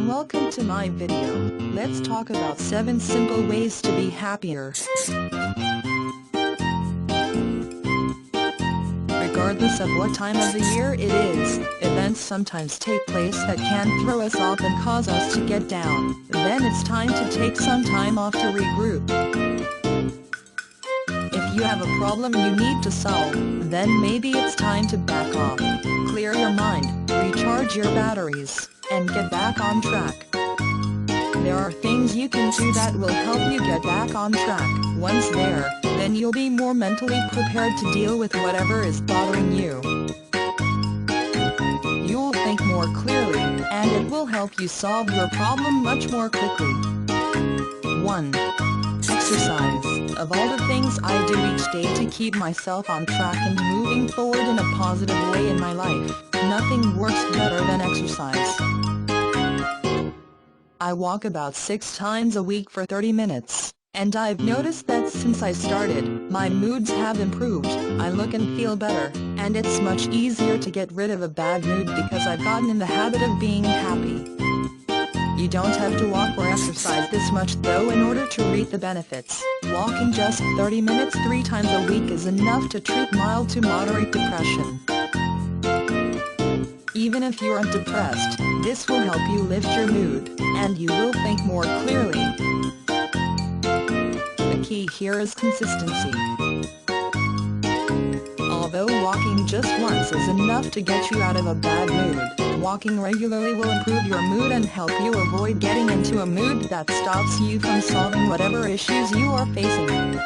and welcome to my video. Let's talk about 7 simple ways to be happier. Regardless of what time of the year it is, events sometimes take place that can throw us off and cause us to get down. Then it's time to take some time off to regroup. If you have a problem you need to solve, then maybe it's time to back off, clear your mind, recharge your batteries, and get back on track. There are things you can do that will help you get back on track. Once there, then you'll be more mentally prepared to deal with whatever is bothering you. You'll think more clearly, and it will help you solve your problem much more quickly. 1. Exercise. Of all the things I do each day to keep myself on track and moving forward in a positive way in my life, nothing works better than exercise. I walk about 6 times a week for 30 minutes, and I've noticed that since I started, my moods have improved, I look and feel better, and it's much easier to get rid of a bad mood because I've gotten in the habit of being happy. You don't have to walk or exercise this much though in order to reap the benefits. Walking just 30 minutes 3 times a week is enough to treat mild to moderate depression. Even if you aren't depressed, this will help you lift your mood, and you will think more clearly. The key here is consistency. Although walking just once is enough to get you out of a bad mood, walking regularly will improve your mood and help you avoid getting into a mood that stops you from solving whatever issues you are facing.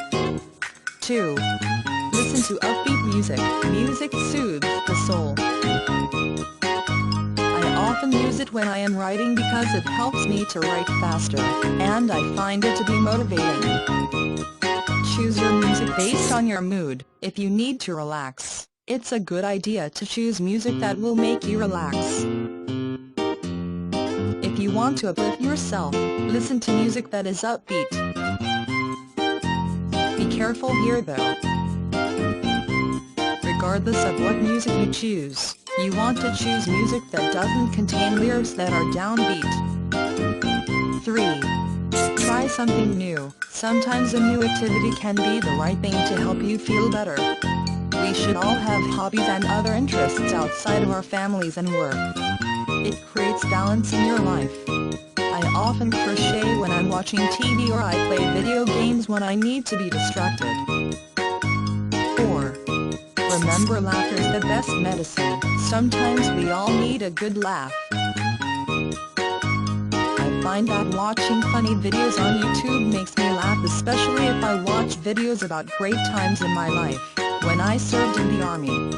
2. Listen to upbeat music. Music soothes the soul. I often use it when I am writing because it helps me to write faster, and I find it to be motivating. Choose your music based on your mood. If you need to relax, it's a good idea to choose music that will make you relax. If you want to uplift yourself, listen to music that is upbeat. Be careful here though. Regardless of what music you choose, you want to choose music that doesn't contain lyrics that are downbeat. 3. Try something new. Sometimes a new activity can be the right thing to help you feel better. We should all have hobbies and other interests outside of our families and work. It creates balance in your life. I often crochet when I'm watching TV or I play video games when I need to be distracted. 4. Remember, laughter is the best medicine. Sometimes we all need a good laugh. I find that watching funny videos on YouTube makes me laugh, especially if I watch videos about great times in my life, when I served in the army.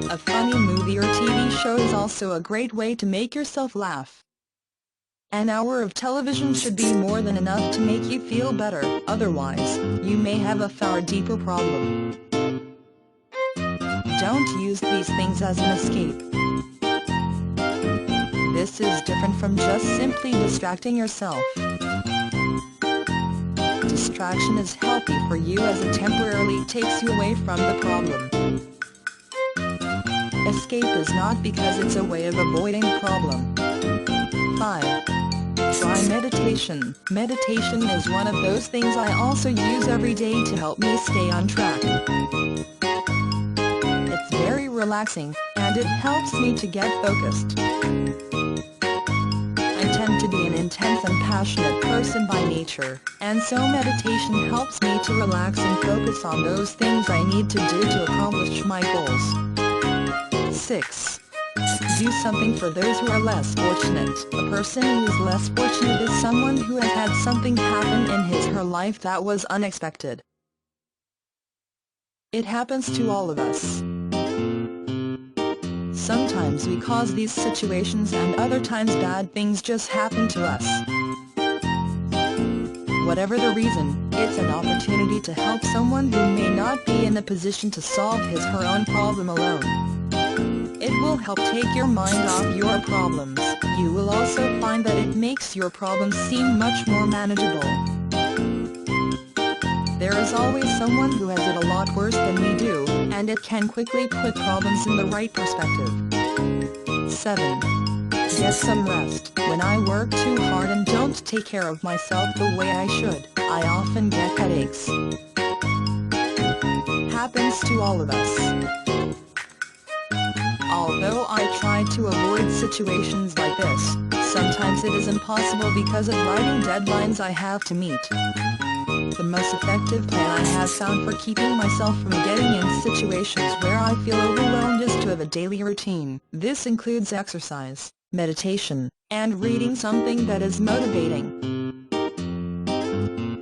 A funny movie or TV show is also a great way to make yourself laugh. An hour of television should be more than enough to make you feel better, otherwise, you may have a far deeper problem. Don't use these things as an escape. This is different from just simply distracting yourself. Distraction is healthy for you as it temporarily takes you away from the problem. Escape is not because it's a way of avoiding the problem. 5. Try meditation. Meditation is one of those things I also use every day to help me stay on track. It's very relaxing, and it helps me to get focused. I tend to be an intense and passionate person by nature, and so meditation helps me to relax and focus on those things I need to do to accomplish my goals. 6. Do something for those who are less fortunate. A person who is less fortunate is someone who has had something happen in his or her life that was unexpected. It happens to all of us. Sometimes we cause these situations and other times bad things just happen to us. Whatever the reason, it's an opportunity to help someone who may not be in a position to solve his or her own problem alone. It will help take your mind off your problems. You will also find that it makes your problems seem much more manageable. There is always someone who has it a lot worse than we do, and it can quickly put problems in the right perspective. 7. get some rest. When I work too hard and don't take care of myself the way I should, I often get headaches. Happens to all of us. Although I try to avoid situations like this, sometimes it is impossible because of writing deadlines I have to meet. The most effective plan I have found for keeping myself from getting in situations where I feel overwhelmed is to have a daily routine. This includes exercise, meditation, and reading something that is motivating.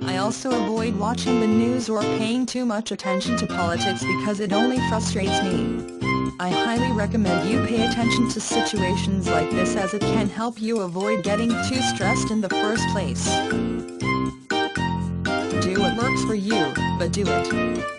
I also avoid watching the news or paying too much attention to politics because it only frustrates me. I highly recommend you pay attention to situations like this as it can help you avoid getting too stressed in the first place. Do what works for you, but do it.